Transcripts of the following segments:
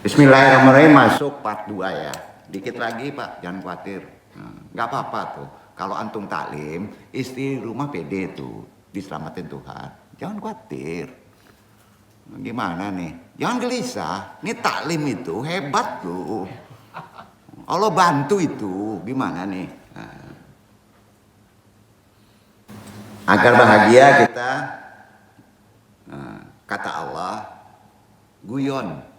Bismillahirrahmanirrahim, masuk part 2 ya. Dikit lagi Pak, jangan khawatir. Nggak apa-apa tuh. Kalau antum taklim, istri rumah pede tuh, diselamatin Tuhan. Jangan khawatir. Gimana nih? Jangan gelisah. Ini taklim itu hebat tuh. Allah bantu itu. Gimana nih? Agar bahagia kita, kata Allah, guyon.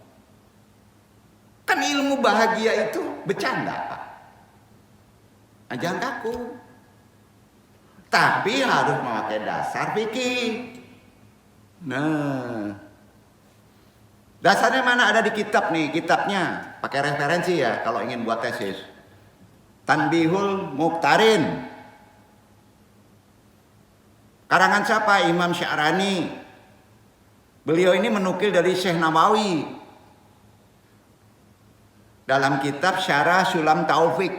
Kan ilmu bahagia itu bercanda, Pak. Jangan kaku. Tapi harus memakai dasar fikih. Nah, dasarnya mana? Ada di kitab nih, kitabnya. Pakai referensi ya kalau ingin buat tesis. Tanbihul Muqtarin. Karangan siapa? Imam Sya'rani. Beliau ini menukil dari Syekh Nawawi dalam kitab Syarah Sulam Taufik.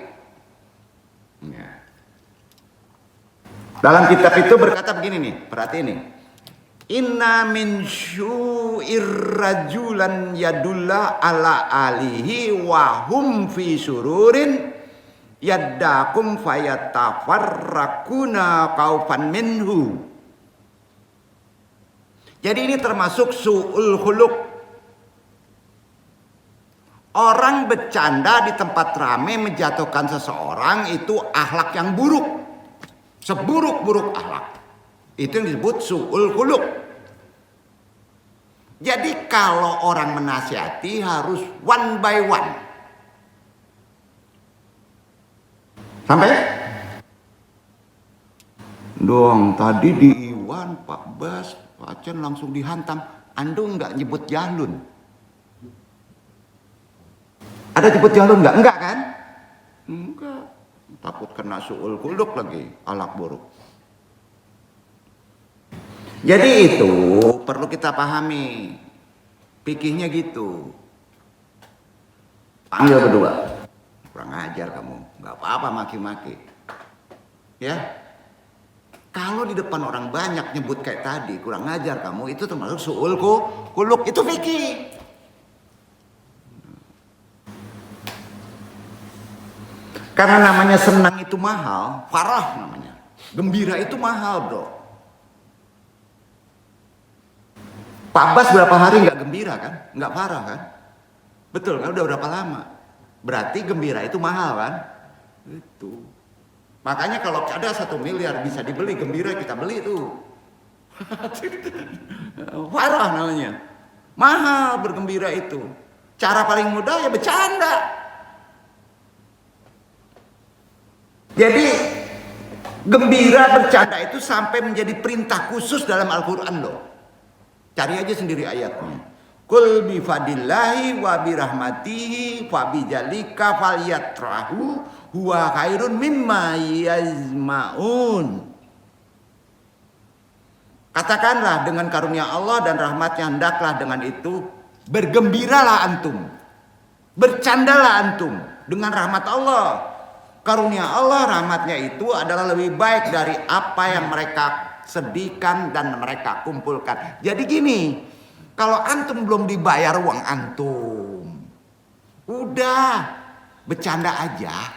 Ya. Dalam kitab itu berkata begini nih, perhati nih. Inna min syu'ir rajulan yadulla ala alihi wa hum fi sururin yaddakum fayatafarrakuna kaufan minhu. Jadi ini termasuk su'ul khuluq. Orang bercanda di tempat ramai menjatuhkan seseorang itu akhlak yang buruk. Seburuk-buruk akhlak. Itu yang disebut su'ul khuluq. Jadi kalau orang menasihati harus one by one. Sampai? Dong, tadi di Iwan, Pak Bas, Pak Acen langsung dihantam. Anda nggak nyebut Jahlun. Ada nyebut Jahlun nggak? Enggak kan? Enggak. Takut kena su'ul khuluq lagi, akhlak buruk. Jadi itu perlu kita pahami. Fikihnya gitu. Panggil berdua. Kurang ajar kamu. Nggak apa-apa maki-maki. Ya. Kalau di depan orang banyak nyebut kayak tadi, kurang ajar kamu, itu termasuk su'ul khuluq. Itu fikih. Karena namanya senang itu mahal, farah namanya. Gembira itu mahal, bro. Pak Bas berapa hari nggak gembira kan? Nggak farah kan? Betul kan? Udah berapa lama? Berarti gembira itu mahal kan? Itu. Makanya kalau ada 1 miliar bisa dibeli gembira, kita beli tuh. Farah namanya. Mahal bergembira itu. Cara paling mudah ya bercanda. Jadi gembira bercanda itu sampai menjadi perintah khusus dalam Al-Quran loh. Cari aja sendiri ayatnya. Kul bifadillahi wa birahmatihi fa bijalika falyatrahu huwa khairun mimma yazmaun. Katakanlah dengan karunia Allah dan rahmatnya hendaklah dengan itu bergembiralah antum. Bercandalah antum dengan rahmat Allah. Karunia Allah, rahmatnya itu adalah lebih baik dari apa yang mereka sedihkan dan mereka kumpulkan. Jadi gini, kalau antum belum dibayar uang antum, udah bercanda aja,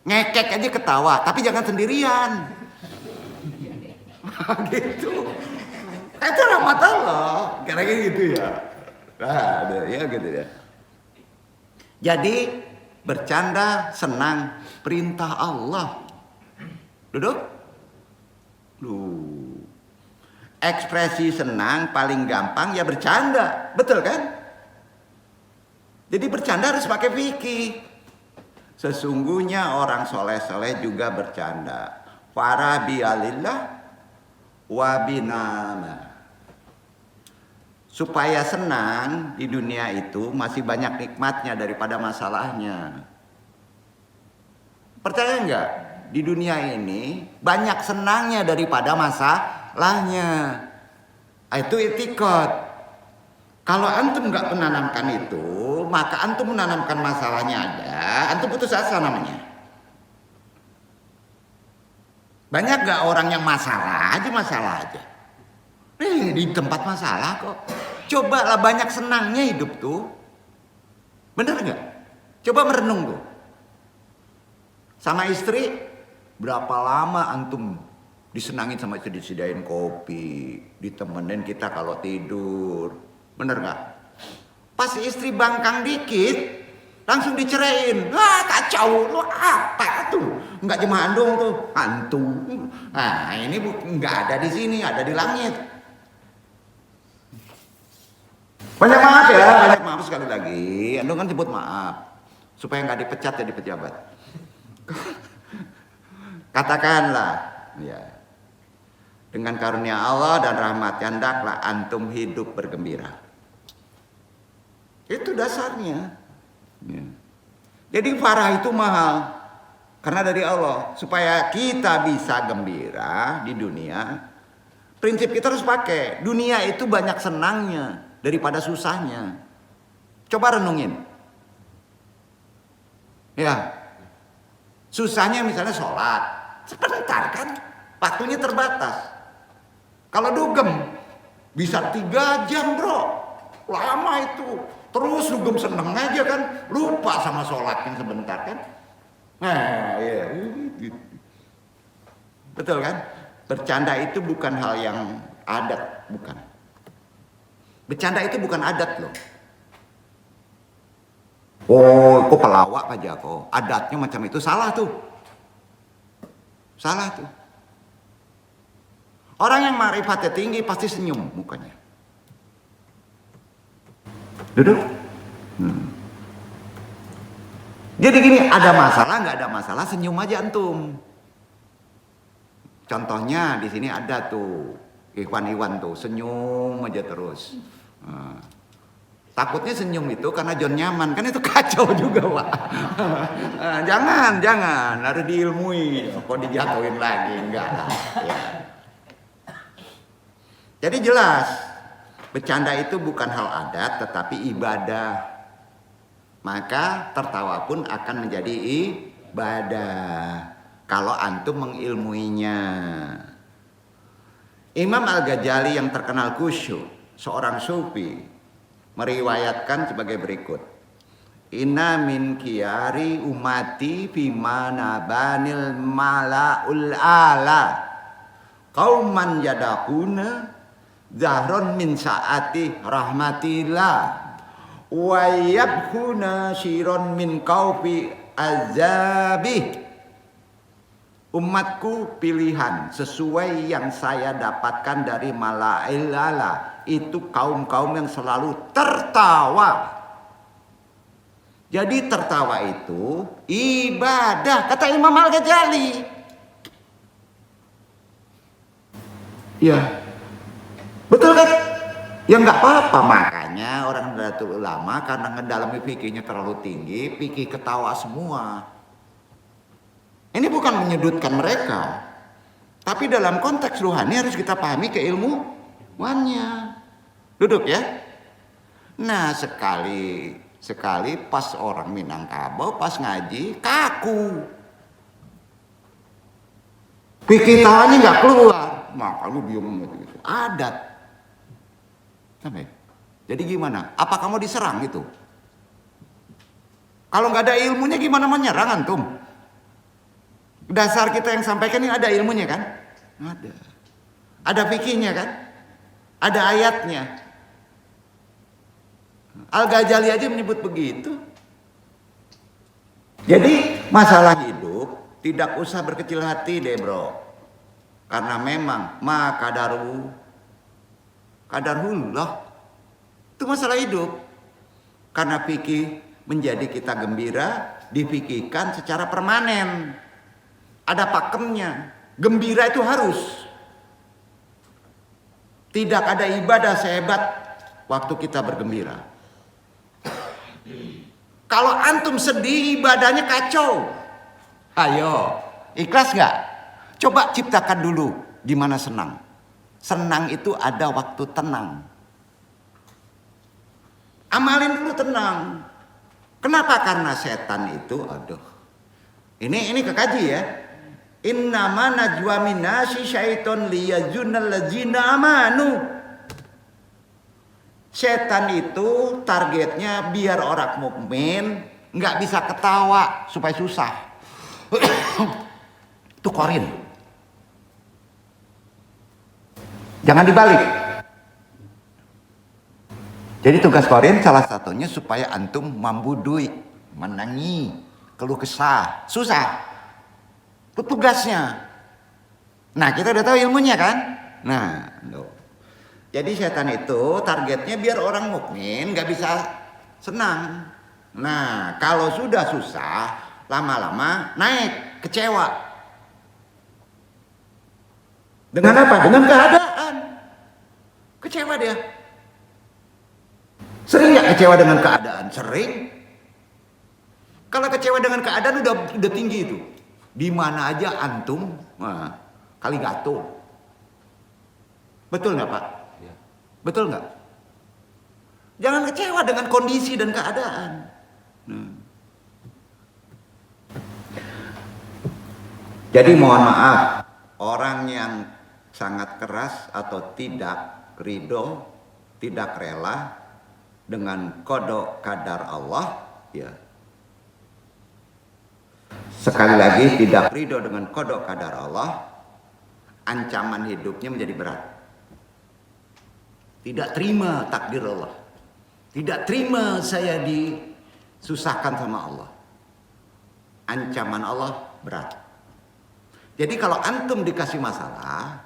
ngekek aja ketawa, tapi jangan sendirian. Gitu. Itu rahmat Allah, kira-kira gitu ya. Nah, ya gitu ya. Jadi bercanda senang perintah Allah. Duduk. Ekspresi senang paling gampang ya bercanda, betul kan? Jadi bercanda harus pakai fikih. Sesungguhnya orang soleh-soleh juga bercanda. Farah bi'alillah wa binama. Supaya senang di dunia itu masih banyak nikmatnya daripada masalahnya. Percaya enggak? Di dunia ini banyak senangnya daripada masalahnya. Itu itikad. Kalau antum enggak menanamkan itu, maka antum menanamkan masalahnya ada, antum putus asa namanya. Banyak enggak orang yang masalah aja. Di tempat masalah kok. Cobalah banyak senangnya hidup tuh. Bener nggak? Coba merenung tuh. Sama istri, berapa lama antum disenangin sama istri, disediain kopi, ditemenin kita kalau tidur. Bener nggak? Pas istri bangkang dikit, langsung diceraiin. Wah, kacau, lu apa tuh? Nggak cuma andung tuh, hantu. Nah, ini nggak ada di sini, ada di langit. Banyak maaf ya, banyak maaf sekali lagi. Andung kan sebut maaf supaya nggak dipecat jadi pejabat. Katakanlah, ya, dengan karunia Allah dan rahmatnya hendaklah antum hidup bergembira. Itu dasarnya. Ya. Jadi farah itu mahal karena dari Allah. Supaya kita bisa gembira di dunia, prinsip kita harus pakai. Dunia itu banyak senangnya daripada susahnya. Coba renungin. Ya, susahnya misalnya sholat, sebentar kan, waktunya terbatas. Kalau dugem, bisa 3 jam bro, lama itu. Terus dugem seneng aja kan, lupa sama sholat yang sebentar kan. Nah, ya, gitu. Betul kan? Bercanda itu bukan hal yang adat, bukan. Bercanda itu bukan adat loh. Oh, kok pelawak aja kok. Adatnya macam itu, salah tuh. Salah tuh. Orang yang ma'rifatnya tinggi pasti senyum mukanya. Duduk. Jadi gini, ada masalah nggak ada masalah, senyum aja antum. Contohnya di sini ada tuh Iwan tuh senyum aja terus. Takutnya senyum itu karena John nyaman, kan itu kacau juga Pak. Jangan, harus diilmui. Kok dijatuhin lagi, enggak lah. Ya. Jadi jelas, bercanda itu bukan hal adat tetapi ibadah. Maka tertawa pun akan menjadi ibadah kalau antum mengilmuinya. Imam Al-Ghazali yang terkenal khusyuk, seorang sufi, meriwayatkan sebagai berikut. Inna min kiyari umati fima nabanil mala'ul ala qauman yadakuna zahron min saati rahmatillah wa yabkhuna shiron min kaufi azabih. Umatku pilihan sesuai yang saya dapatkan dari mala'il ala, itu kaum-kaum yang selalu tertawa. Jadi tertawa itu ibadah, kata Imam Al-Ghazali. Ya, betul kan? Ya nggak apa-apa, makanya orang Nahdlatul Ulama karena ngedalami fikihnya terlalu tinggi, fikih ketawa semua. Ini bukan menyudutkan mereka, tapi dalam konteks rohani harus kita pahami keilmuannya. Duduk ya. Nah, sekali pas orang Minangkabau pas ngaji kaku. Fikih tawanya nggak keluar, makanya bingung gitu. Adat. Sampai. Jadi gimana? Apa kamu diserang gitu? Kalau nggak ada ilmunya gimana menyerang antum? Dasar kita yang sampaikan ini ada ilmunya kan? Ada. Ada fikihnya kan? Ada ayatnya. Al-Ghazali aja menyebut begitu. Jadi masalah hidup tidak usah berkecil hati deh bro. Karena memang kadarullah. Itu masalah hidup. Karena fikih menjadi kita gembira, difikihkan secara permanen. Ada pakemnya. Gembira itu harus. Tidak ada ibadah sehebat waktu kita bergembira. Kalau antum sedih, ibadahnya kacau. Ayo, ikhlas nggak? Coba ciptakan dulu di mana senang. Senang itu ada waktu tenang. Amalin dulu tenang. Kenapa? Karena setan itu, aduh. Ini kekaji ya. Innama najwa minasy syaiton liyazunal ladzina amanu. Setan itu targetnya biar orang mukmin nggak bisa ketawa supaya susah. Itu korin. Jangan dibalik. Jadi tugas korin salah satunya supaya antum mampu duit, menangi, keluh kesah, susah. Itu tugasnya. Nah, kita udah tahu ilmunya kan? Nah, jadi setan itu targetnya biar orang mukmin nggak bisa senang. Nah, kalau sudah susah, lama-lama naik, kecewa. Dengan apa? Dengan keadaan. Kecewa dia. Sering nggak kecewa dengan keadaan? Sering. Kalau kecewa dengan keadaan udah tinggi itu. Di mana aja antum, kali gato. Betul nggak Pak? Ya. Betul nggak? Jangan kecewa dengan kondisi dan keadaan. Jadi mohon maaf, orang yang sangat keras atau tidak ridho, tidak rela dengan qada qadar Allah, ya. Sekali lagi tidak ridho dengan qada qadar Allah, ancaman hidupnya menjadi berat. Tidak terima takdir Allah. Tidak terima saya disusahkan sama Allah. Ancaman Allah berat. Jadi kalau antum dikasih masalah,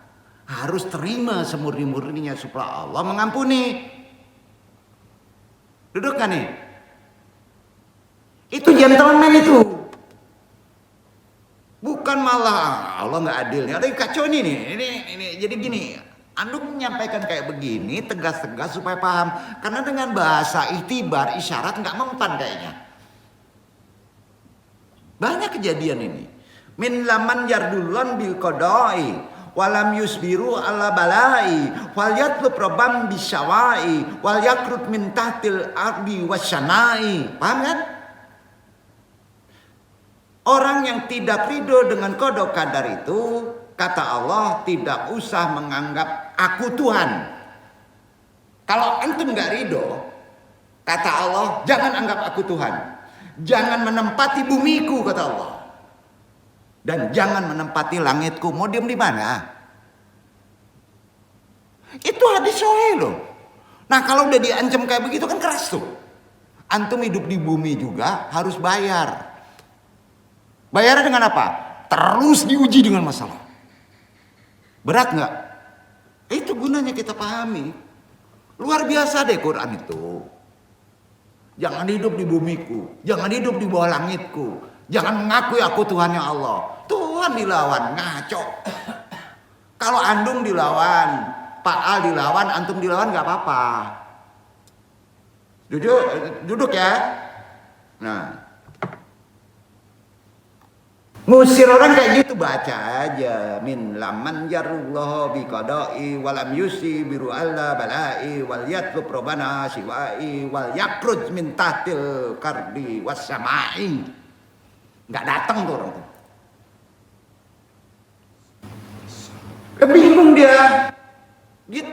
harus terima semurni-murninya supaya Allah mengampuni. Duduk kan nih? Itu gentleman itu. Bukan malah Allah nggak adil nih. Ada kacau nih. Ini jadi gini. Antum menyampaikan kayak begini tegas-tegas supaya paham. Karena dengan bahasa ihtibar isyarat nggak mempan kayaknya. Banyak kejadian ini. Min laman yardullan bil qada'i walam yusbiru ala balai wal yatlub rabam bisyawai wal yakrut min tahtil ardi wasyanai. Paham kan? Orang yang tidak ridho dengan qada qadar itu, kata Allah, tidak usah menganggap aku Tuhan. Kalau antum nggak ridho, kata Allah, jangan anggap aku Tuhan. Jangan menempati bumiku, kata Allah. Dan jangan menempati langitku. Mau diem di mana? Itu hadis sahih loh. Nah kalau udah diancam kayak begitu kan keras tuh. Antum hidup di bumi juga harus bayar. Bayarnya dengan apa? Terus diuji dengan masalah. Berat nggak? Itu gunanya kita pahami. Luar biasa deh Quran itu. Jangan hidup di bumiku. Jangan hidup di bawah langitku. Jangan mengakui aku Tuhannya Allah. Tuhan dilawan, ngaco. Kalau Andung dilawan, Pak Al dilawan, antum dilawan nggak apa-apa. Duduk ya. Nah, ngusir orang kayak gitu baca aja. Min laman yarullah bi qada'i walam yusi biru alla balai wal yatlub robana siwai wal yakruj min tahtil kardi wassamai. Nggak datang tuh orang tuh. Bingung dia. Dia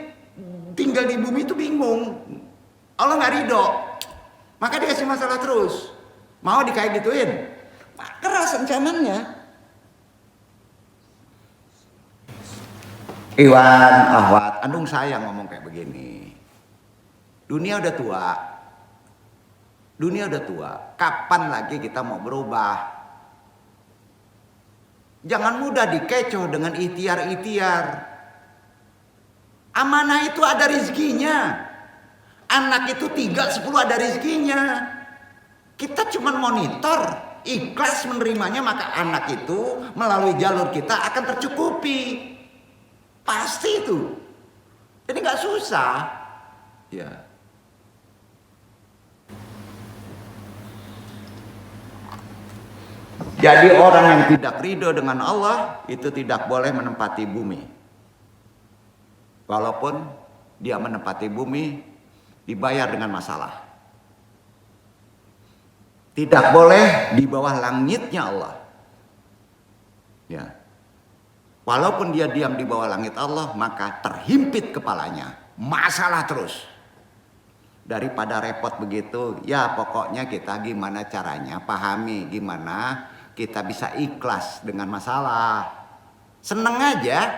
tinggal di bumi itu bingung. Allah nggak ridho. Maka dia kasih masalah terus. Mau dikayak gituin. Keras ancamannya. Iwan, Ahwat, Andung sayang ngomong kayak begini. Dunia udah tua. Dunia udah tua. Kapan lagi kita mau berubah? Jangan mudah dikecoh dengan ikhtiar-ikhtiar. Amanah itu ada rezekinya. Anak itu 3, 10 ada rezekinya. Kita cuma monitor, ikhlas menerimanya, maka anak itu melalui jalur kita akan tercukupi. Pasti itu. Jadi nggak susah. Ya. Jadi orang yang tidak ridho dengan Allah itu tidak boleh menempati bumi. Walaupun dia menempati bumi dibayar dengan masalah. Tidak boleh di bawah langitnya Allah. Ya. Walaupun dia diam di bawah langit Allah, maka terhimpit kepalanya. Masalah terus. Daripada repot begitu, ya pokoknya kita gimana caranya pahami gimana kita bisa ikhlas dengan masalah. Seneng aja,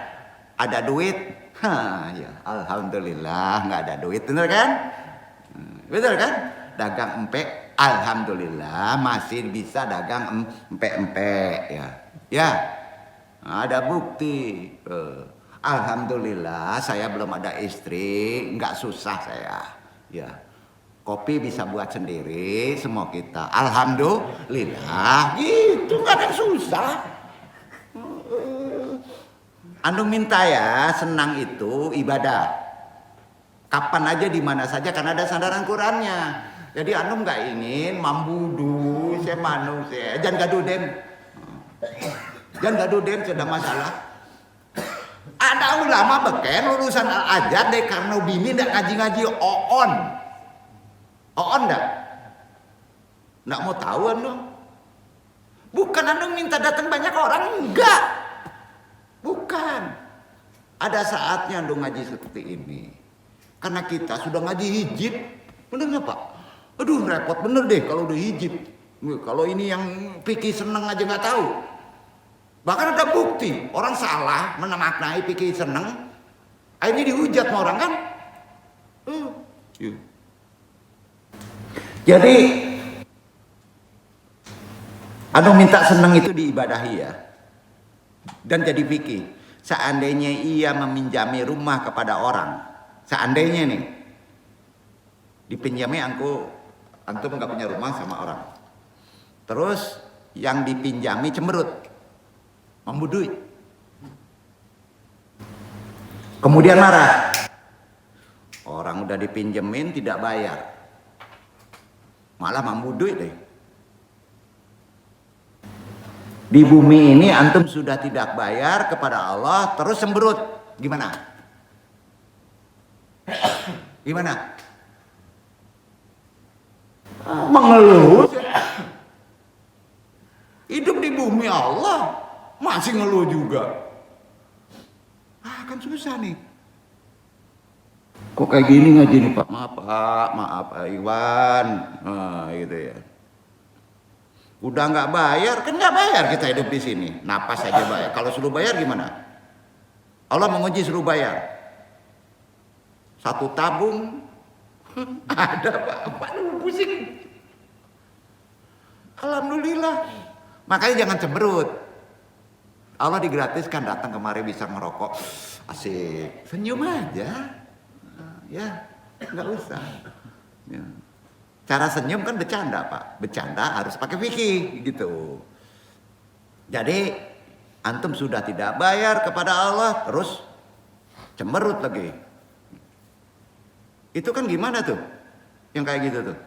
ada duit, ya alhamdulillah. Nggak ada duit, bener kan? Betul kan? Dagang empek, alhamdulillah masih bisa dagang empek-empek ya. Ya, ada bukti. Alhamdulillah saya belum ada istri, nggak susah saya. Ya, kopi bisa buat sendiri, semua kita. Alhamdulillah, gitu nggak ada yang susah. Anu minta ya, senang itu ibadah. Kapan aja di mana saja karena ada sandaran Qurannya. Jadi anu nggak ingin mambudu, saya manu, saya jangan gaduden. Jangan gaduden sudah masalah. Ada ulama beken lulusan Al-Azhar deh karena bini ndak ngaji-ngaji oon ndak mau tahu anu. Bukan anu minta datang banyak orang, enggak. Bukan. Ada saatnya anu ngaji seperti ini. Karena kita sudah ngaji hijib, bener nggak Pak? Aduh repot bener deh kalau udah hijib. Kalau ini yang pikir seneng aja nggak tahu. Bahkan ada bukti orang salah memaknai pikir seneng, akhirnya dihujat sama orang kan? Jadi, anu minta seneng itu diibadahi ya, dan jadi pikir. Seandainya ia meminjami rumah kepada orang, seandainya nih dipinjami antum nggak punya rumah sama orang, terus yang dipinjami cemberut. Membudui. Kemudian marah. Orang udah dipinjemin tidak bayar. Malah membudui deh. Di bumi ini antum sudah tidak bayar kepada Allah terus semberut. Gimana? Gimana? Mengeluh. Hidup di bumi Allah masih ngeluh juga. Kan susah nih. Kok kayak gini ngaji nih Pak? Maaf Pak Iwan. Gitu ya. Udah nggak bayar, kan nggak bayar kita hidup di sini. Napas aja bayar. Kalau suruh bayar gimana? Allah menguji suruh bayar. Satu tabung ada Pak lu pusing. Alhamdulillah. Makanya jangan cemberut. Allah digratiskan datang kemari bisa ngerokok, asik, senyum aja, ya nggak usah. Ya. Cara senyum kan bercanda Pak, bercanda harus pakai fikih gitu. Jadi antum sudah tidak bayar kepada Allah terus cemberut lagi. Itu kan gimana tuh? Yang kayak gitu tuh?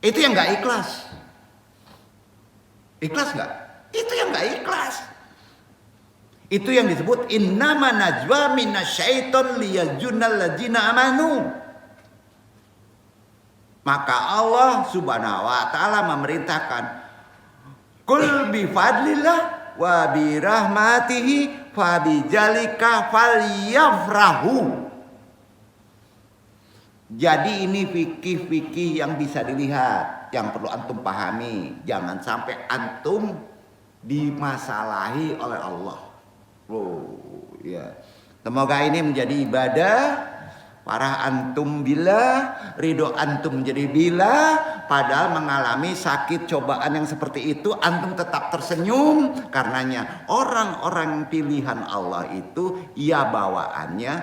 Itu yang nggak ikhlas. Ikhlas nggak? Itu yang nggak ikhlas. Itu yang disebut innama najwa minasyaiton liyazunal ladzina amanu. Maka Allah Subhanahu wa taala memerintahkan kul bi fadlillah wa bi rahmatihi fa bi dzalika falyafrahu. Jadi ini fikih-fikih yang bisa dilihat, yang perlu antum pahami. Jangan sampai antum dimasalahi oleh Allah. Ya. Semoga ini menjadi ibadah. Farah antum bila, ridho antum menjadi bila. Padahal mengalami sakit cobaan yang seperti itu, antum tetap tersenyum. Karenanya orang-orang pilihan Allah itu, ya bawaannya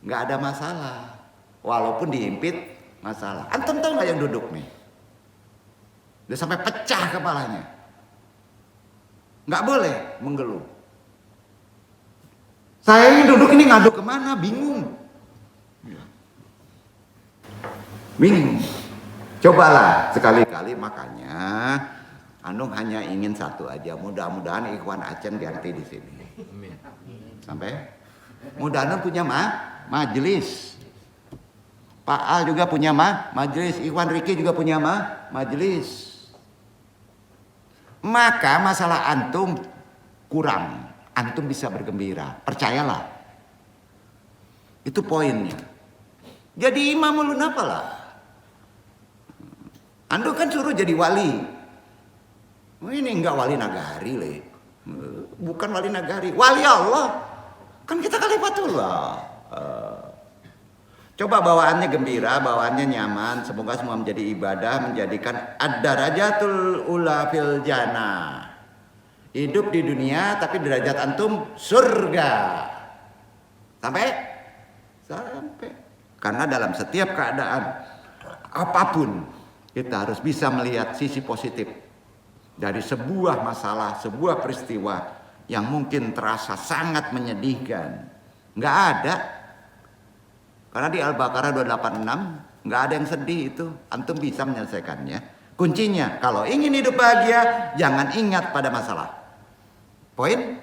nggak ada masalah. Walaupun dihimpit masalah. Antum tahu nggak yang duduk nih? Udah sampai pecah kepalanya. Nggak boleh menggeluh. Saya ini duduk ini ngadu kemana? Bingung. Bingung. Cobalah sekali-kali, makanya Anung hanya ingin satu aja. Mudah-mudahan Ikhwan Aceh ganti di sini. Sampai mudah-mudahan punya majelis. Pak Al juga punya majelis. Ikhwan Riki juga punya majelis. Maka masalah antum kurang, antum bisa bergembira, percayalah. Itu poinnya. Jadi imam ulun apalah. Anda kan suruh jadi wali. Ini enggak wali nagari le. Bukan wali nagari, wali Allah. Kan kita khalifatullah. Coba bawaannya gembira, bawaannya nyaman. Semoga semua menjadi ibadah, menjadikan ad-darajatul ula fil jannah. Hidup di dunia tapi derajat antum surga. Sampai? Karena dalam setiap keadaan apapun kita harus bisa melihat sisi positif dari sebuah masalah, sebuah peristiwa yang mungkin terasa sangat menyedihkan. Nggak ada. Karena di Al-Baqarah 286 nggak ada yang sedih itu. Antum bisa menyelesaikannya. Kuncinya kalau ingin hidup bahagia jangan ingat pada masalah. Poin?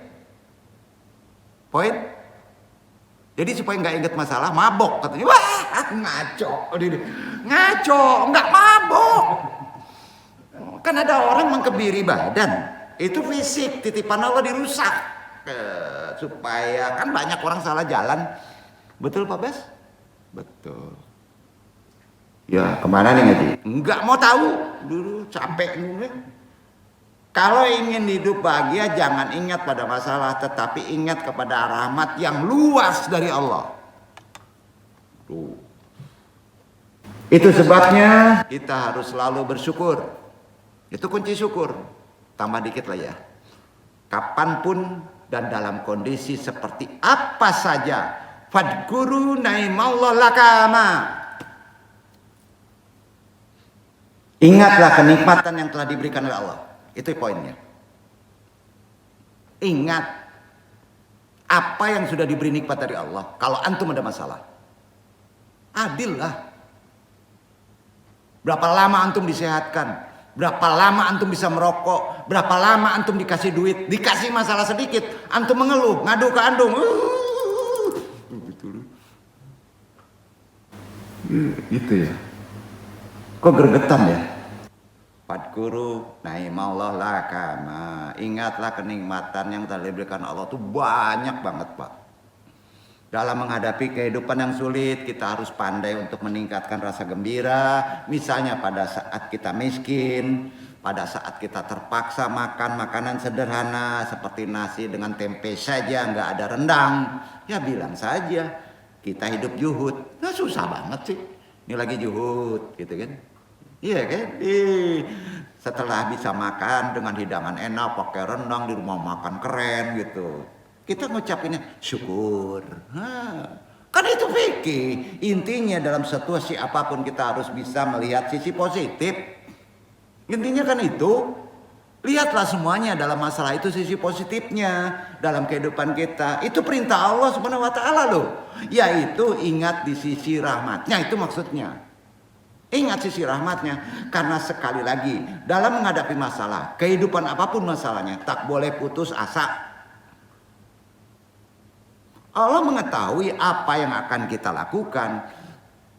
Jadi supaya nggak ingat masalah, mabok katanya. Wah, ngaco, nggak mabok. Kan ada orang mengkebiri badan, itu fisik, titipan Allah dirusak. Supaya kan banyak orang salah jalan, betul Pak Bes? Betul. Ya kemana nih ngaji? Nggak mau tahu, dulu capek dulu. Kalau ingin hidup bahagia jangan ingat pada masalah, tetapi ingat kepada rahmat yang luas dari Allah. Tuh. Itu sebabnya kita harus selalu bersyukur. Itu kunci syukur. Tambah dikit lah ya. Kapanpun dan dalam kondisi seperti apa saja, fadguru naimallah lakama. Ingatlah kenikmatan yang telah diberikan oleh Allah. Itu poinnya. Ingat apa yang sudah diberi nikmat dari Allah. Kalau antum ada masalah, adil lah. Berapa lama antum disehatkan? Berapa lama antum bisa merokok? Berapa lama antum dikasih duit? Dikasih masalah sedikit, antum mengeluh, ngadu ke andung. Gitu ya. Kok gregetan ya? Fadkuru naimallah lakama. Ingatlah kenikmatan yang telah diberikan Allah itu banyak banget Pak. Dalam menghadapi kehidupan yang sulit, kita harus pandai untuk meningkatkan rasa gembira. Misalnya pada saat kita miskin, pada saat kita terpaksa makan makanan sederhana seperti nasi dengan tempe saja, nggak ada rendang, ya bilang saja kita hidup juhud. Nah susah banget sih, ini lagi juhud gitu kan. Iya kan? Setelah bisa makan dengan hidangan enak, pakai rendang di rumah makan keren gitu, kita ngucapinnya syukur. Kan itu fikih. Intinya dalam situasi apapun kita harus bisa melihat sisi positif. Intinya kan itu. Lihatlah semuanya dalam masalah itu sisi positifnya dalam kehidupan kita. Itu perintah Allah Subhanahu wa taala loh. Yaitu ingat di sisi rahmatnya, itu maksudnya. Ingat sisi rahmatnya, karena sekali lagi dalam menghadapi masalah, kehidupan apapun masalahnya, tak boleh putus asa. Allah mengetahui apa yang akan kita lakukan.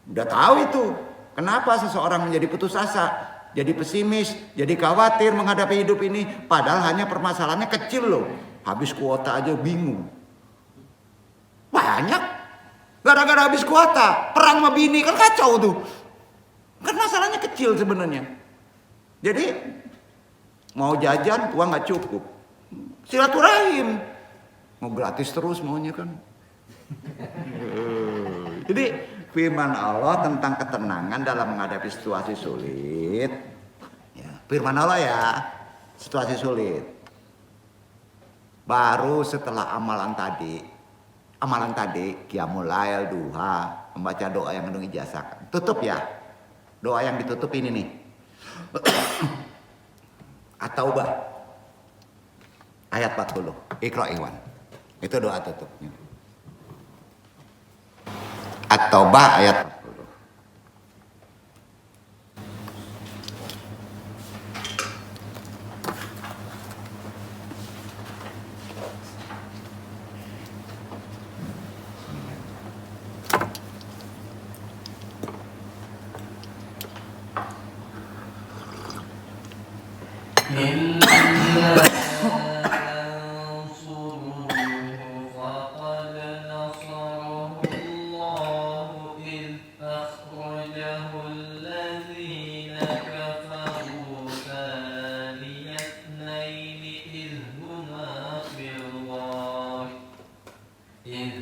Udah tahu itu. Kenapa seseorang menjadi putus asa, jadi pesimis, jadi khawatir menghadapi hidup ini, padahal hanya permasalahannya kecil loh. Habis kuota aja bingung. Banyak. Gara-gara habis kuota, perang sama bini kan kacau tuh. Kan masalahnya kecil sebenarnya. Jadi mau jajan uang nggak cukup, silaturahim mau gratis terus maunya kan. Jadi firman Allah tentang ketenangan dalam menghadapi situasi sulit. Ya, firman Allah ya, situasi sulit. Baru setelah amalan tadi qiyamul lail, duha, membaca doa yang mengandung ijazah. Tutup ya. Doa yang ditutup ini nih. At-Taubah ayat 40. Iqra Iwan. Itu doa tutupnya. At-Taubah ayat 40. كفروا ثاني اثنين إذ هما في الغار إذ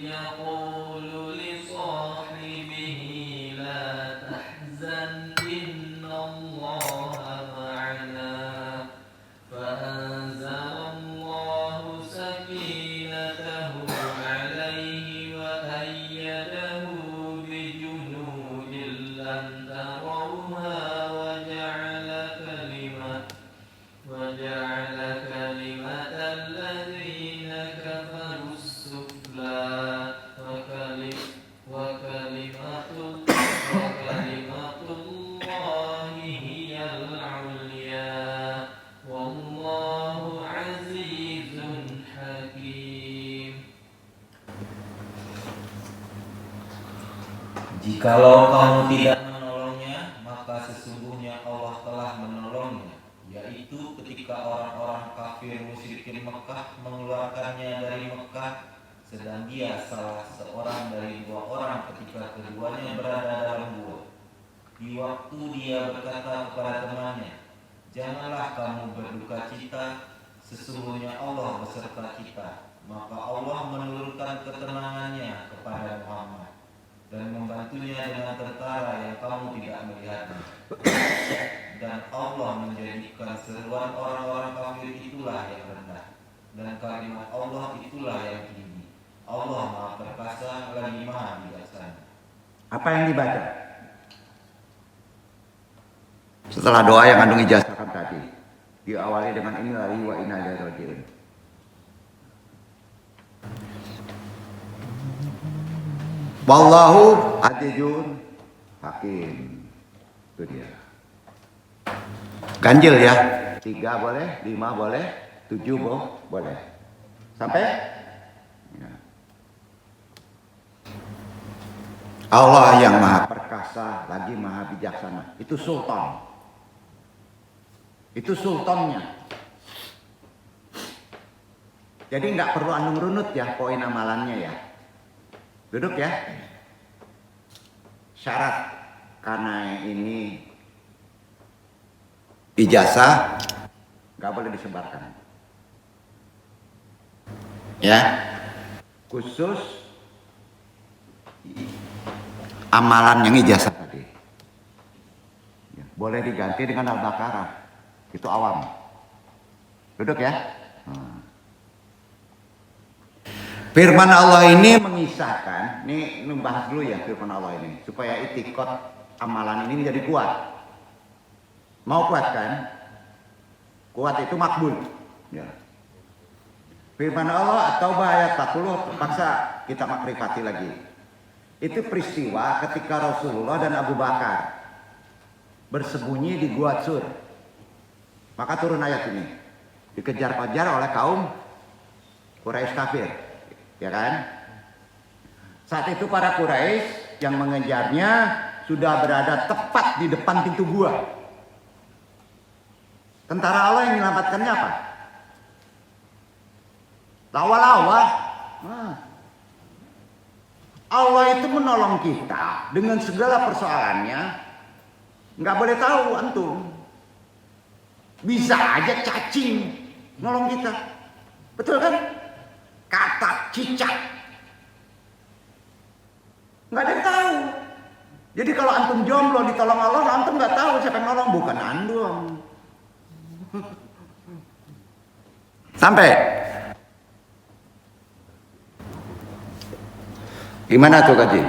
يقول لصاحبه لا تحزن إن الله معنا فأنزل الله سكينته عليه وأيده بجنود لم تروها وجعل كلمة الذين كفروا السفلى وكلمة الله هي العليا والله عزيز حكيم. Jikalau kamu tidak menolongnya, maka sesungguhnya Allah telah menolongnya, yaitu ketika orang-orang kafir musyrikin Mekah mengeluarkannya dari Mekah, sedang dia salah seorang dari dua orang ketika keduanya berada dalam gua. Di waktu dia berkata kepada temannya, janganlah kamu berduka cita, sesungguhnya Allah beserta kita. Maka Allah menurunkan ketenangannya kepada Muhammad dan membantunya dengan tentara yang kamu tidak melihatnya. Dan Allah menjadikan seruan orang-orang kafir itulah yang rendah, dan kalimat Allah itulah yang tinggi. Allah Maha Perkasa lagi Maha Bijaksana. Apa yang dibaca? Setelah doa yang kandung ijazah tadi, diawali dengan innalillahi wa inna ilaihi raji'un. Wallahu azizun hakim. Itu dia. Ganjil ya. 3 boleh, 5 boleh, 7 boleh. Sampai? Ya. Allah yang maha perkasa lagi maha bijaksana. Itu sultan. Itu sultannya. Jadi nggak perlu anu runut ya poin amalannya ya. Duduk ya. Syarat karena ini ijazah nggak boleh disebarkan. Ya. Khusus amalan yang ijazah tadi. Ya, boleh diganti dengan Al-Baqarah. Itu awam. Duduk ya. Firman Allah ini mengisahkan, ini membahas dulu ya firman Allah ini, supaya itikot amalan ini menjadi kuat. Mau kuat kan? Kuat itu makbul. Ya. Firman Allah At-Taubah ayat 40 terpaksa kita makrifati lagi. Itu peristiwa ketika Rasulullah dan Abu Bakar bersembunyi di Gua Sur. Maka turun ayat ini. Dikejar-kejar oleh kaum Quraisy kafir. Ya kan? Saat itu para Quraisy yang mengejarnya sudah berada tepat di depan pintu gua. Tentara Allah yang menyelamatkannya apa? Lawa-lawa. Allah itu menolong kita dengan segala persoalannya. Nggak boleh tahu antum. Bisa aja cacing nolong kita. Betul kan? Kata cicak nggak ada yang tahu. Jadi kalau antum jomblo ditolong Allah, antum nggak tahu siapa yang nolong, bukan antum. Sampai gimana tuh Kaji?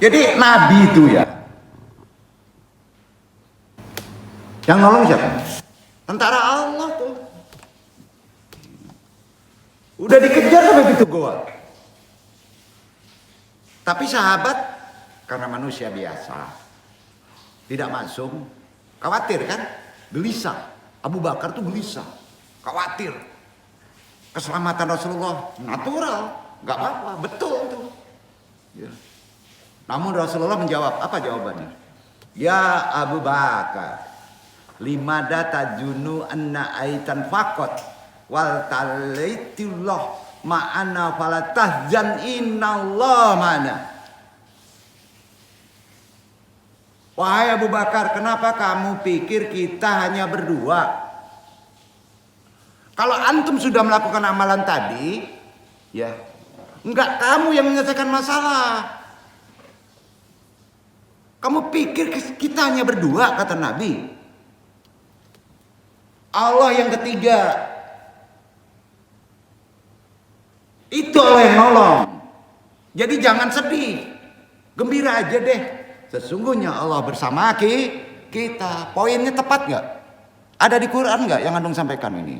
Jadi Nabi itu ya yang nolong siapa? Tentara Allah tuh. Udah dikejar sampai pintu goa. Tapi sahabat karena manusia biasa tidak masuk, khawatir kan? Gelisah. Abu Bakar tuh gelisah, khawatir. Keselamatan Rasulullah natural, nggak apa-apa, betul tuh. Ya. Namun Rasulullah menjawab, apa jawabannya? Ya Abu Bakar, limada tajunu anna aitan fakot wal talaitullah ma'ana fala tahzan innallaha ma'ana. Wahai Abu Bakar, kenapa kamu pikir kita hanya berdua? Kalau antum sudah melakukan amalan tadi, ya, enggak kamu yang menyelesaikan masalah. Kamu pikir kita hanya berdua, kata Nabi. Allah yang ketiga. Itu Allah yang nolong. Jadi jangan sedih. Gembira aja deh. Sesungguhnya Allah bersama kita. Poinnya tepat nggak? Ada di Quran nggak yang Andung sampaikan ini?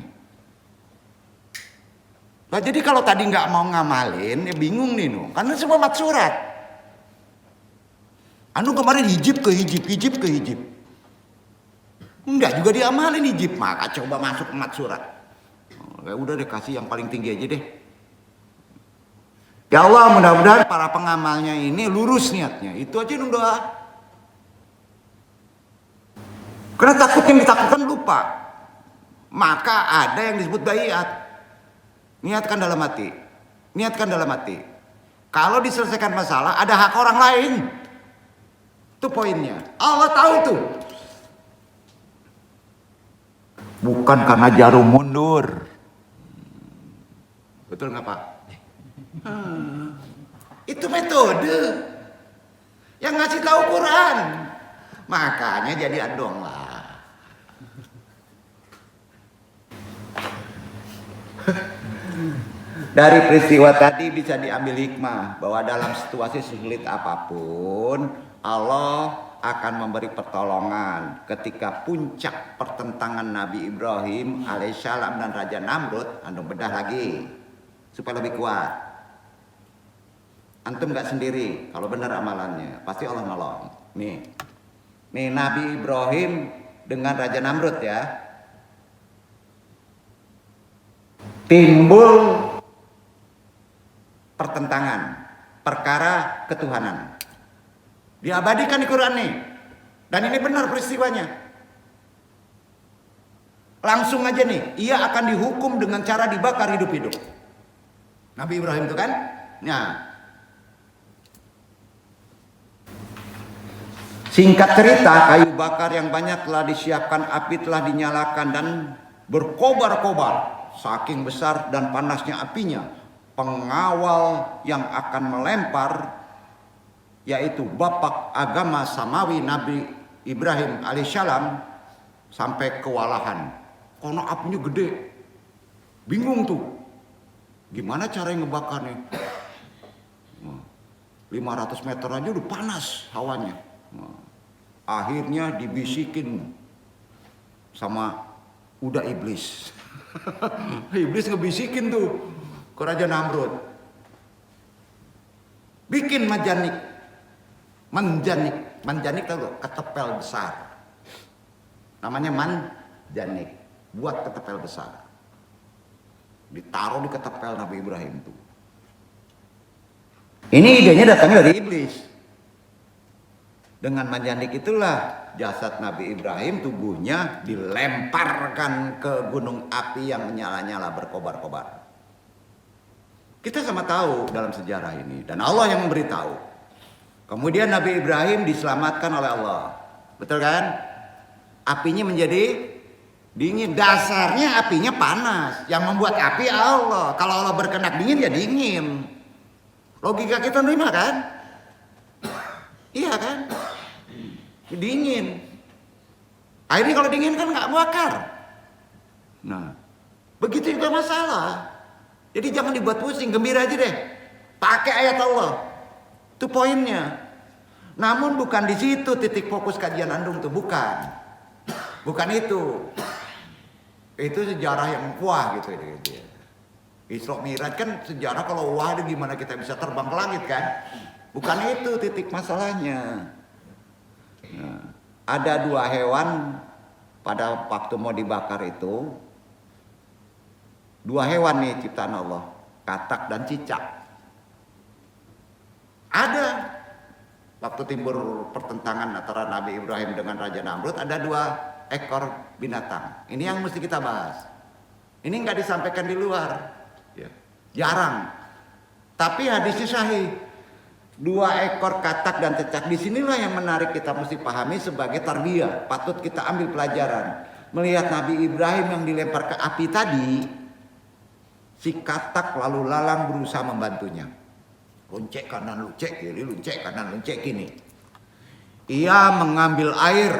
Nah, jadi kalau tadi nggak mau ngamalin, ya bingung nih no. Karena semua mat surat. Andung kemarin hijib ke hijib. Enggak juga diamalin hijib, maka coba masuk mat surat. Ya udah deh, kasih yang paling tinggi aja deh. Ya Allah, mudah-mudahan para pengamalnya ini lurus niatnya. Itu aja dong doa. Karena takut yang ditakutkan lupa. Maka ada yang disebut baiat. Niatkan dalam hati. Kalau diselesaikan masalah, ada hak orang lain. Itu poinnya. Allah tahu tuh. Bukan karena jarum mundur. Betul nggak Pak? Itu metode yang ngasih tahu Quran. Makanya jadi andong lah. Dari peristiwa tadi bisa diambil hikmah bahwa dalam situasi sulit apapun Allah akan memberi pertolongan. Ketika puncak pertentangan Nabi Ibrahim alaihissalam dan Raja Namrud, andong bedah lagi supaya lebih kuat. Antum nggak sendiri kalau benar amalannya, pasti Allah nolong. Nih Nabi Ibrahim dengan Raja Namrud ya, timbul pertentangan perkara ketuhanan. Diabadikan di Quran nih, dan ini benar peristiwanya. Langsung aja nih, ia akan dihukum dengan cara dibakar hidup-hidup. Nabi Ibrahim itu kan, nah. Singkat cerita, kayu bakar yang banyak telah disiapkan, api telah dinyalakan dan berkobar-kobar. Saking besar dan panasnya apinya, pengawal yang akan melempar, yaitu bapak agama samawi Nabi Ibrahim alaihissalam, sampai kewalahan. Karena apinya gede. Bingung tuh. Gimana cara ngebakarnya? 500 meter aja udah panas hawanya. Akhirnya dibisikin sama udah iblis. Iblis ngebisikin tuh ke Raja Namrud. Bikin manjanik tahu gak? Ketepel besar. Namanya manjanik. Buat ketepel besar. Ditaruh di ketepel Nabi Ibrahim tuh. Ini idenya datangnya dari iblis. Dengan manjanik itulah jasad Nabi Ibrahim, tubuhnya dilemparkan ke gunung api yang menyala-nyala berkobar-kobar. Kita sama tahu dalam sejarah ini, dan Allah yang memberitahu. Kemudian Nabi Ibrahim diselamatkan oleh Allah. Betul kan? Apinya menjadi dingin. Dasarnya apinya panas. Yang membuat api Allah. Kalau Allah berkehendak dingin ya dingin. Logika kita nerima kan? Iya kan? Dingin. Akhirnya kalau dingin kan nggak bakar. Nah, begitu juga masalah. Jadi jangan dibuat pusing, gembira aja deh. Pakai ayat Allah. Itu poinnya. Namun bukan di situ titik fokus kajian andung tuh, bukan. Bukan itu. Itu sejarah yang wah gitu. Isra Mi'raj kan sejarah, kalau wah itu gimana kita bisa terbang ke langit kan? Bukan itu titik masalahnya. Nah, ada dua hewan pada waktu mau dibakar itu. Dua hewan nih ciptaan Allah, katak dan cicak. Ada waktu timbul pertentangan antara Nabi Ibrahim dengan Raja Namrud, ada dua ekor binatang. Ini yang mesti kita bahas. Ini nggak disampaikan di luar. Ya. Jarang. Tapi hadisnya sahih. 2 ekor katak dan cecak. Disinilah yang menarik kita mesti pahami sebagai tarbiyah. Patut kita ambil pelajaran. Melihat Nabi Ibrahim yang dilempar ke api tadi, si katak lalu lalang berusaha membantunya. Loncek kanan, loncek kiri, loncek kanan, loncek kiri. Ia mengambil air,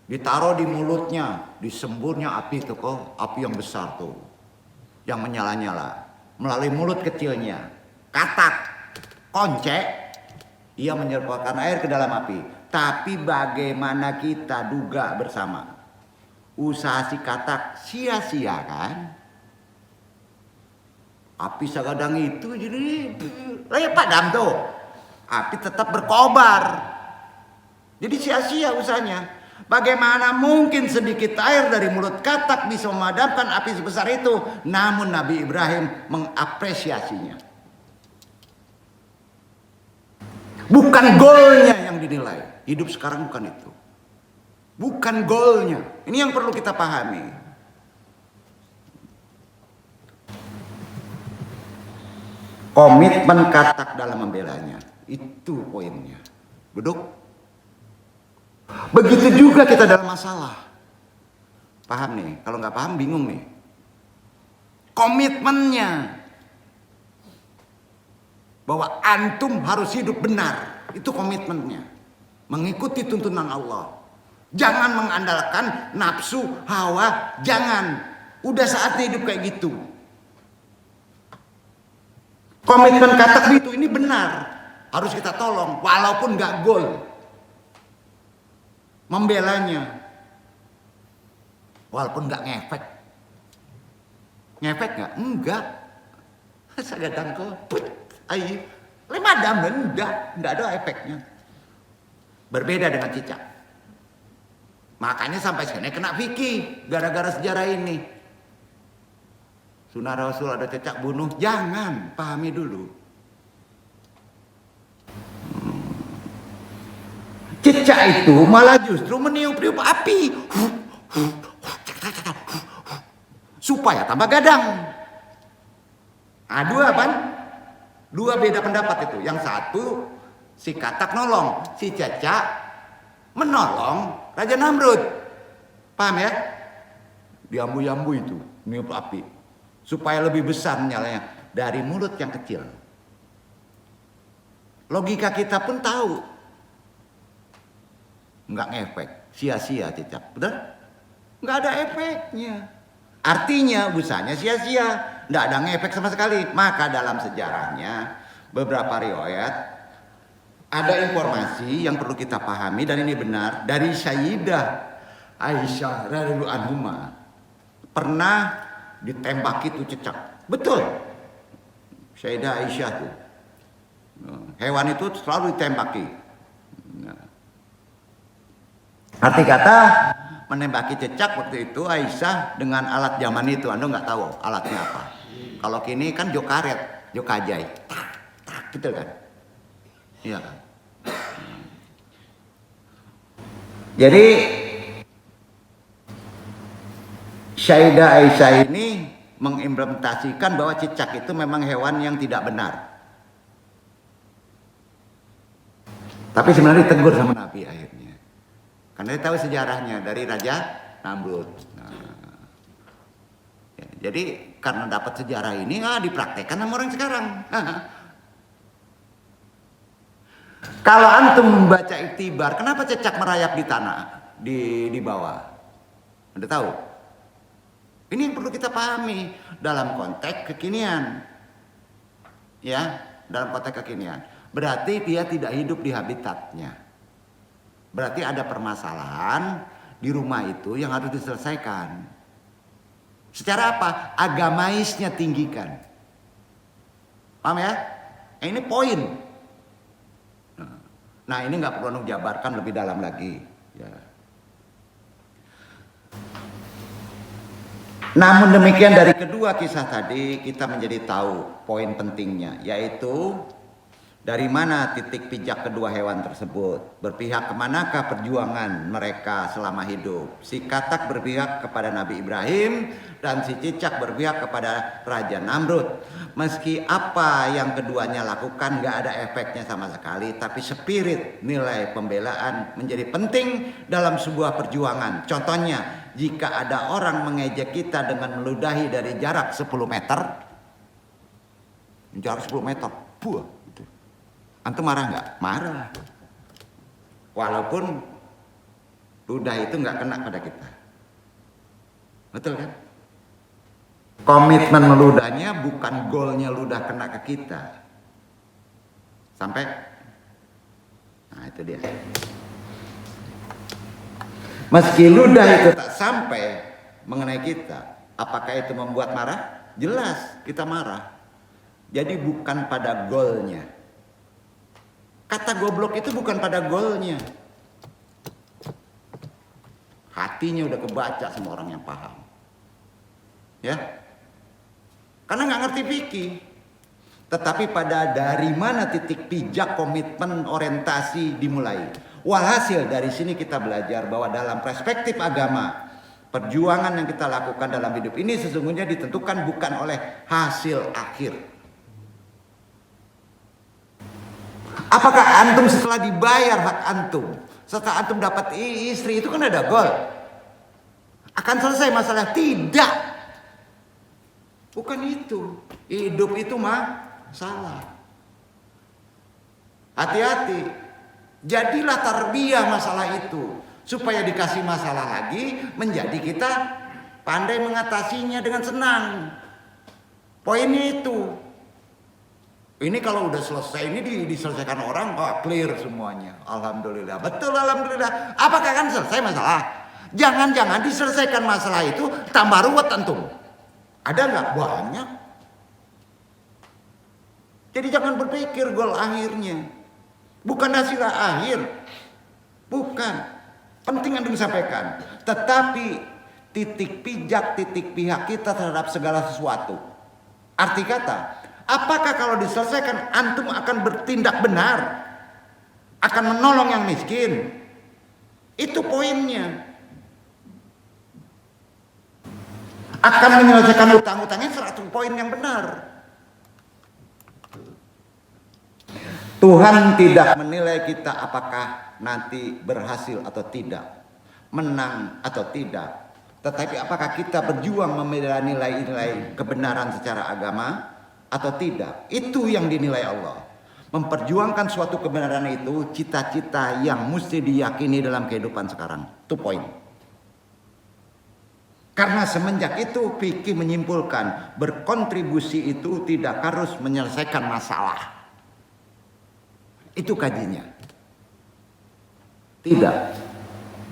ditaruh di mulutnya, disemburnya api tuh kok, api yang besar tuh, yang menyala-nyala melalui mulut kecilnya. Katak koncek, ia menyemprotkan air ke dalam api. Tapi bagaimana kita duga bersama, usaha si katak sia-sia kan? Api segadang itu jadi padam tuh, api tetap berkobar. Jadi sia-sia usahanya. Bagaimana mungkin sedikit air dari mulut katak bisa memadamkan api sebesar itu? Namun Nabi Ibrahim mengapresiasinya. Bukan golnya yang dinilai. Hidup sekarang bukan itu. Bukan golnya. Ini yang perlu kita pahami. Komitmen katak dalam membelanya. Itu poinnya. Beduk. Begitu juga kita dalam masalah. Paham nih? Kalau nggak paham bingung nih. Komitmennya. Bahwa antum harus hidup benar. Itu komitmennya. Mengikuti tuntunan Allah. Jangan mengandalkan nafsu, hawa. Jangan. Udah saatnya hidup kayak gitu. Komitmen katak itu ini benar. Harus kita tolong. Walaupun nggak gol. Membelanya. Walaupun nggak ngefek. Ngefek nggak? Enggak. Sagadang kok. Ayo, lemadam enggak ada efeknya. Berbeda dengan cicak. Makanya sampai sini kena fikih gara-gara sejarah ini. Sunnah Rasul ada cicak bunuh, jangan, pahami dulu. Cicak itu malah justru meniup-niup api. Supaya tambah gadang. Dua beda pendapat itu. Yang satu si katak nolong, si cecak menolong Raja Namrud. Paham ya? Diambu-ambu itu, niup api. Supaya lebih besar nyalanya dari mulut yang kecil. Logika kita pun tahu. Enggak ngefek, sia-sia cecak. Betul? Enggak ada efeknya. Artinya busanya sia-sia. Tidak ada ngefek sama sekali. Maka dalam sejarahnya beberapa riwayat ada informasi yang perlu kita pahami dan ini benar dari Sayyidah Aisyah radhiyallahu anha pernah ditembaki itu cecak. Betul. Sayyidah Aisyah tuh. Hewan itu selalu ditembaki. Arti kata menembaki cecak waktu itu Aisyah dengan alat zaman itu. Anda nggak tahu alatnya apa. Kalau kini kan jokaret, jokajai, tak, gitu kan? Iya. Jadi Sayyidah Aisyah ini mengimplementasikan bahwa cicak itu memang hewan yang tidak benar. Tapi sebenarnya ditegur sama Nabi akhirnya. Karena dia tahu sejarahnya dari Raja Namrud. Jadi karena dapat sejarah ini dipraktekkan sama orang sekarang. Kalau antum membaca iktibar, kenapa cecak merayap di tanah, di bawah? Anda tahu? Ini yang perlu kita pahami dalam konteks kekinian. Ya, dalam konteks kekinian. Berarti dia tidak hidup di habitatnya. Berarti ada permasalahan di rumah itu yang harus diselesaikan. Secara apa? Agamaisnya tinggikan. Paham ya? Ini poin. Nah ini nggak perlu jabarkan lebih dalam lagi. Ya. Namun demikian dari kedua kisah tadi kita menjadi tahu poin pentingnya, yaitu Dari mana titik pijak kedua hewan tersebut? Berpihak kemanakah perjuangan mereka selama hidup? Si katak berpihak kepada Nabi Ibrahim dan si cicak berpihak kepada Raja Namrud. Meski apa yang keduanya lakukan gak ada efeknya sama sekali, tapi spirit nilai pembelaan menjadi penting dalam sebuah perjuangan. Contohnya, jika ada orang mengejek kita dengan meludahi dari jarak 10 meter, jarak 10 meter, buah. Antum marah nggak? Marah. Walaupun ludah itu nggak kena pada kita. Betul kan? Komitmen meludahnya bukan golnya ludah kena ke kita. Sampai? Nah itu dia. Meski ludah itu tak sampai mengenai kita, apakah itu membuat marah? Jelas kita marah. Jadi bukan pada golnya. Kata goblok itu bukan pada golnya. Hatinya udah kebaca sama orang yang paham. Ya. Karena nggak ngerti fikih. Tetapi pada dari mana titik pijak komitmen orientasi dimulai. Walhasil dari sini kita belajar bahwa dalam perspektif agama, perjuangan yang kita lakukan dalam hidup ini sesungguhnya ditentukan bukan oleh hasil akhir. Apakah antum setelah dibayar hak antum, setelah antum dapat istri itu kan ada gol, akan selesai masalah? Tidak. Bukan itu. Hidup itu mah salah. Hati-hati. Jadilah tarbiyah masalah itu supaya dikasih masalah lagi menjadi kita pandai mengatasinya dengan senang. Poinnya itu. Ini kalau udah selesai ini diselesaikan orang, clear semuanya. Alhamdulillah. Betul, alhamdulillah. Apakah akan selesai masalah? Jangan-jangan diselesaikan masalah itu tambah ruwet antum. Ada nggak? Banyak. Jadi jangan berpikir gol akhirnya. Bukan hasil akhir. Bukan. Penting yang disampaikan. Tetapi titik pijak, titik pihak kita terhadap segala sesuatu. Arti kata, apakah kalau diselesaikan antum akan bertindak benar? Akan menolong yang miskin? Itu poinnya. Akan menyelesaikan utang-utangnya 100 poin yang benar. Tuhan tidak menilai kita apakah nanti berhasil atau tidak, menang atau tidak. Tetapi apakah kita berjuang membela nilai-nilai kebenaran secara agama atau tidak. Itu yang dinilai Allah. Memperjuangkan suatu kebenaran itu cita-cita yang mesti diyakini dalam kehidupan sekarang. Itu poin. Karena semenjak itu fikih menyimpulkan berkontribusi itu tidak harus menyelesaikan masalah. Itu kajinya. Tidak.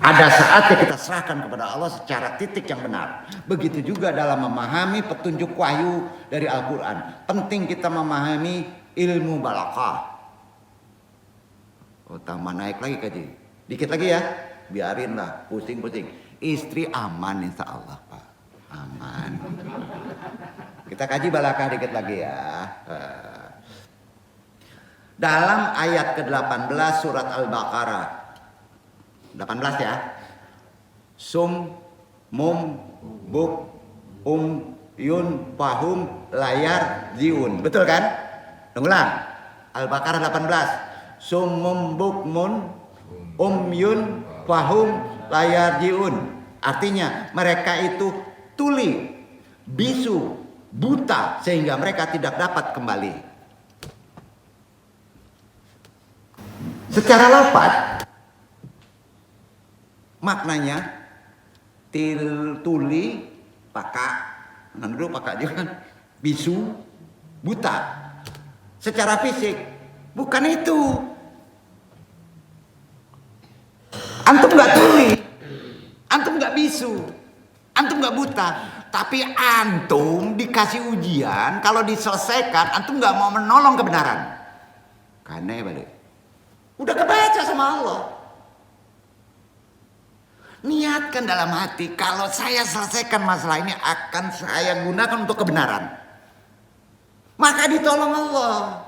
Ada saatnya kita serahkan kepada Allah secara titik yang benar. Begitu juga dalam memahami petunjuk wahyu dari Al-Quran. Penting kita memahami ilmu balaghah. Oh, tambah naik lagi kaji. Dikit lagi ya. Biarinlah, pusing-pusing. Istri aman insya Allah Pak. Aman. Kita kaji balaghah dikit lagi ya. Dalam ayat ke-18 surat Al-Baqarah 18 ya. Sum, mum, buk, yun, fahum, layar, jiun. Betul kan? Ulang. Al-Baqarah 18. Sum, mum, buk, yun, fahum, layar, jiun. Artinya mereka itu tuli, bisu, buta sehingga mereka tidak dapat kembali. Secara lafaz maknanya tuli, pakak, dulu pakak juga kan, bisu, buta. Secara fisik bukan itu. Antum nggak tuli, antum nggak bisu, antum nggak buta. Tapi antum dikasih ujian, kalau diselesaikan antum nggak mau menolong kebenaran. Karena balik. Udah kebaca sama Allah. Niatkan dalam hati, kalau saya selesaikan masalah ini akan saya gunakan untuk kebenaran. Maka ditolong Allah.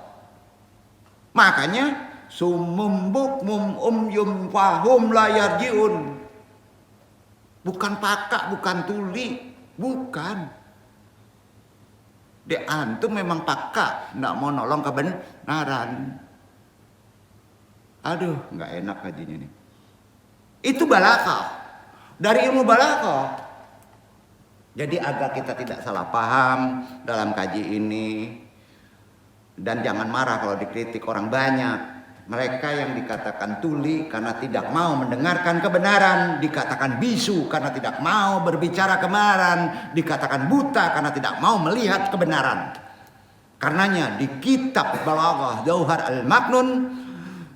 Makanya summum bukmum umyum fahum la yarjiun. Bukan pakak, bukan tuli, bukan. Dek antum memang pakak, nggak mau nolong kebenaran. Aduh, nggak enak kajinya nih. Itu balaghah, dari ilmu balaghah. Jadi agar kita tidak salah paham dalam kaji ini, dan jangan marah kalau dikritik orang banyak. Mereka yang dikatakan tuli karena tidak mau mendengarkan kebenaran, dikatakan bisu karena tidak mau berbicara kebenaran, dikatakan buta karena tidak mau melihat kebenaran. Karenanya di kitab Balaghah Jauhar Al-Maknun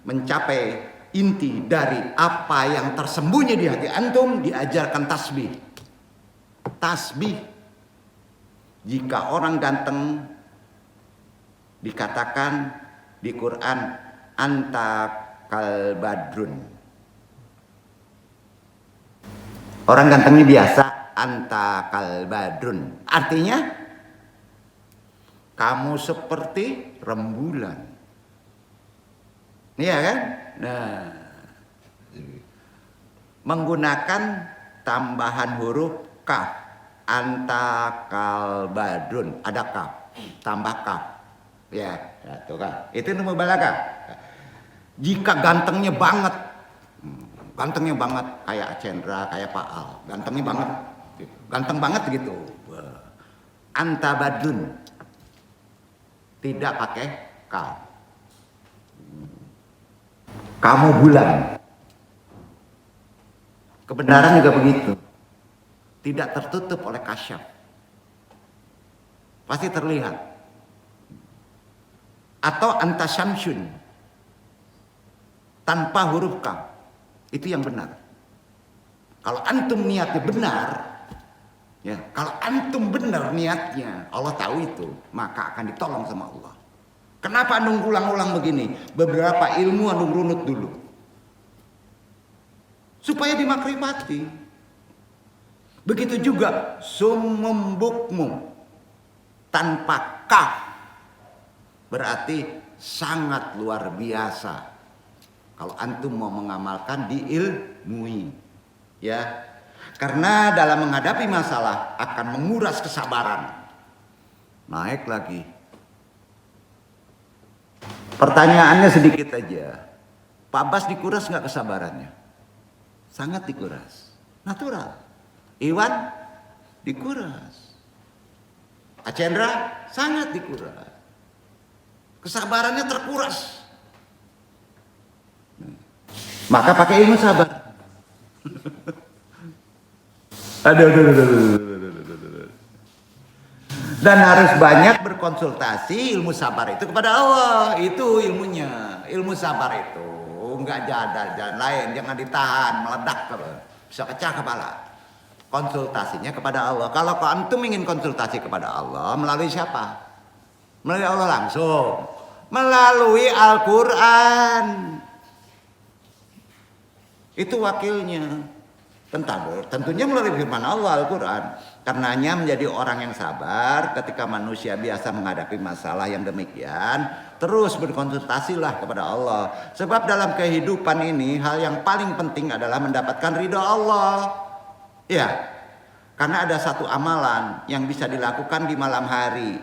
mencapai inti dari apa yang tersembunyi di hati antum, diajarkan tasbih. Tasbih. Jika orang ganteng dikatakan di Quran anta kal badrun. Orang gantengnya biasa anta kal badrun. Artinya kamu seperti rembulan. Iya kan? Nah, menggunakan tambahan huruf kaf. Anta kal badrun, ada kaf, tambah kaf. Ya, itu kan. Itu ilmu balaghah. Jika gantengnya banget kayak Cendra, kayak Pak Al, ganteng banget gitu. Anta badrun, tidak pakai kaf. Kamu bulan. Kebenaran juga begitu. Tidak tertutup oleh kasyaf. Pasti terlihat. Atau anta syamsun. Tanpa huruf kaf. Itu yang benar. Kalau antum niatnya benar, ya, kalau antum benar niatnya, Allah tahu itu, maka akan ditolong sama Allah. Kenapa antum ulang-ulang begini? Beberapa ilmu antum runut dulu. Supaya dimakrifati. Begitu juga summum bukmum tanpa kaf. Berarti sangat luar biasa. Kalau antum mau mengamalkan diilmui, ya, karena dalam menghadapi masalah akan menguras kesabaran. Naik lagi. Pertanyaannya sedikit aja. Pak Bas dikuras nggak kesabarannya? Sangat dikuras, natural. Iwan dikuras. Acendra sangat dikuras. Kesabarannya terkuras. Maka pakai ilmu sabar. Aduh. Dan harus banyak berkonsultasi ilmu sabar itu kepada Allah. Itu ilmunya. Ilmu sabar itu enggak jalan lain, jangan ditahan, meledak bisa pecah kepala. Konsultasinya kepada Allah. Kalau antum ingin konsultasi kepada Allah, melalui siapa? Melalui Allah langsung. Melalui Al-Quran. Itu wakilnya. Tentunya melalui firman Allah Al-Quran. Karenanya menjadi orang yang sabar ketika manusia biasa menghadapi masalah yang demikian. Terus berkonsultasilah kepada Allah. Sebab dalam kehidupan ini hal yang paling penting adalah mendapatkan ridha Allah. Ya, karena ada satu amalan yang bisa dilakukan di malam hari.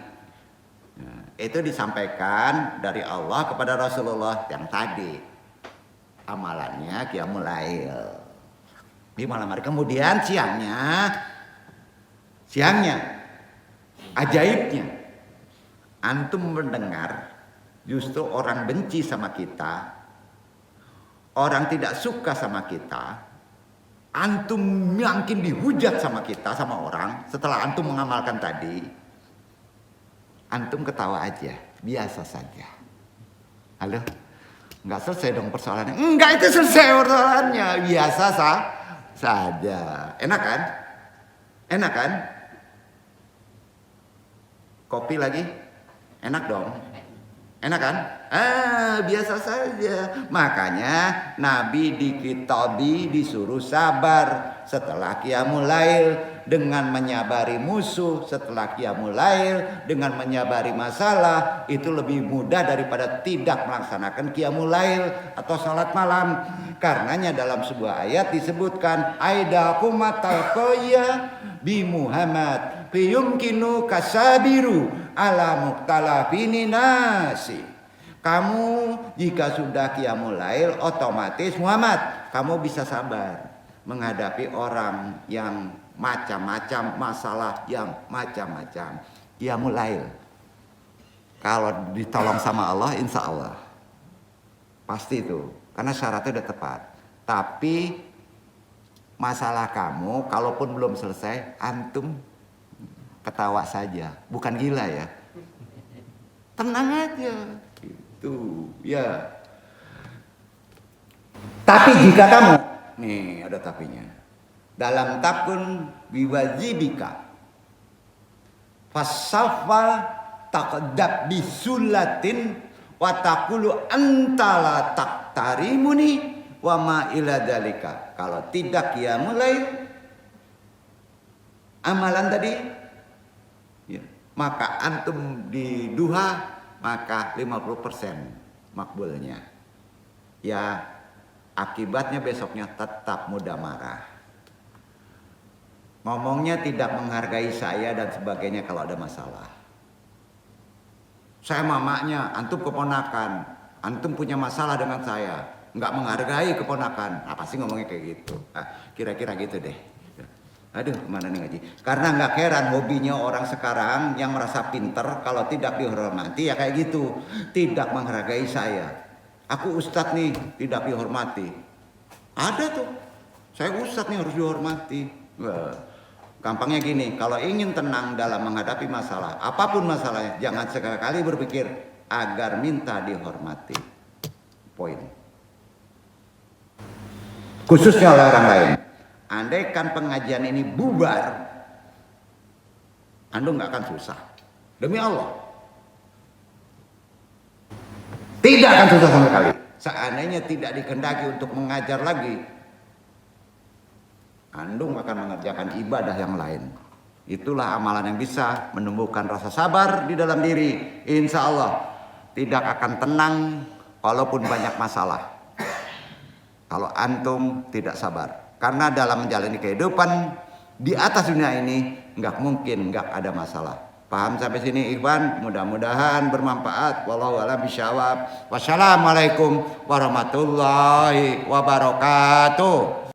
Nah, itu disampaikan dari Allah kepada Rasulullah yang tadi. Amalannya qiyamul lail di malam hari. Kemudian siangnya ajaibnya antum mendengar justru orang benci sama kita, orang tidak suka sama kita, antum makin dihujat sama kita, sama orang. Setelah antum mengamalkan tadi, antum ketawa aja, biasa saja. Halo, nggak selesai dong persoalannya. Enggak, itu selesai persoalannya, biasa saja. Enak kan? Enak kan? Kopi lagi? Enak dong. Enak kan? Biasa saja. Makanya Nabi di kitabi disuruh sabar setelah qiyamul lail. dengan menyabari musuh setelah qiyamul lail, dengan menyabari masalah itu lebih mudah daripada tidak melaksanakan qiyamul lail atau salat malam. Karenanya dalam sebuah ayat disebutkan aida kumatal qoya bi Muhammad fiyumkinu kasabiru ala muktalafini nasi. Kamu jika sudah qiyamul lail otomatis Muhammad kamu bisa sabar menghadapi orang yang macam-macam, masalah yang macam-macam. Qiyamul lail kalau ditolong sama Allah insya Allah pasti itu, karena syaratnya udah tepat. Tapi masalah kamu kalaupun belum selesai antum ketawa saja, bukan gila ya, tenang aja gitu ya. Tapi jika kamu, nih ada tapinya, dalam takun biwajibika fasafal taqdab bisulatin wa taqulu antala taqtarimuni wa ma ila dalika. Kalau tidak qiyamul lail amalan tadi ya, maka antum di duha maka 50% makbulnya. Ya akibatnya besoknya tetap mudah marah. Ngomongnya tidak menghargai saya dan sebagainya kalau ada masalah. Saya mamanya, antum keponakan, antum punya masalah dengan saya, nggak menghargai keponakan. Apa sih ngomongnya kayak gitu? Kira-kira gitu deh. Aduh, kemana nih ngaji? Karena nggak heran hobinya orang sekarang yang merasa pinter kalau tidak dihormati ya kayak gitu, tidak menghargai saya. Aku ustadz nih, tidak dihormati. Ada tuh, saya ustadz nih harus dihormati. Wah, gampangnya gini, kalau ingin tenang dalam menghadapi masalah, apapun masalahnya, jangan sekali-kali berpikir agar minta dihormati. Poin. Khususnya oleh orang lain. Andaikan pengajian ini bubar, Anda nggak akan susah. Demi Allah. Tidak akan susah sama sekali. Seandainya tidak dikehendaki untuk mengajar lagi, Anda akan mengerjakan ibadah yang lain. Itulah amalan yang bisa menumbuhkan rasa sabar di dalam diri. Insya Allah tidak akan tenang walaupun banyak masalah. Kalau antum tidak sabar. Karena dalam menjalani kehidupan di atas dunia ini nggak mungkin nggak ada masalah. Paham sampai sini ikhwan? Mudah-mudahan bermanfaat. Wallahu a'lam bishawab. Wassalamualaikum warahmatullahi wabarakatuh.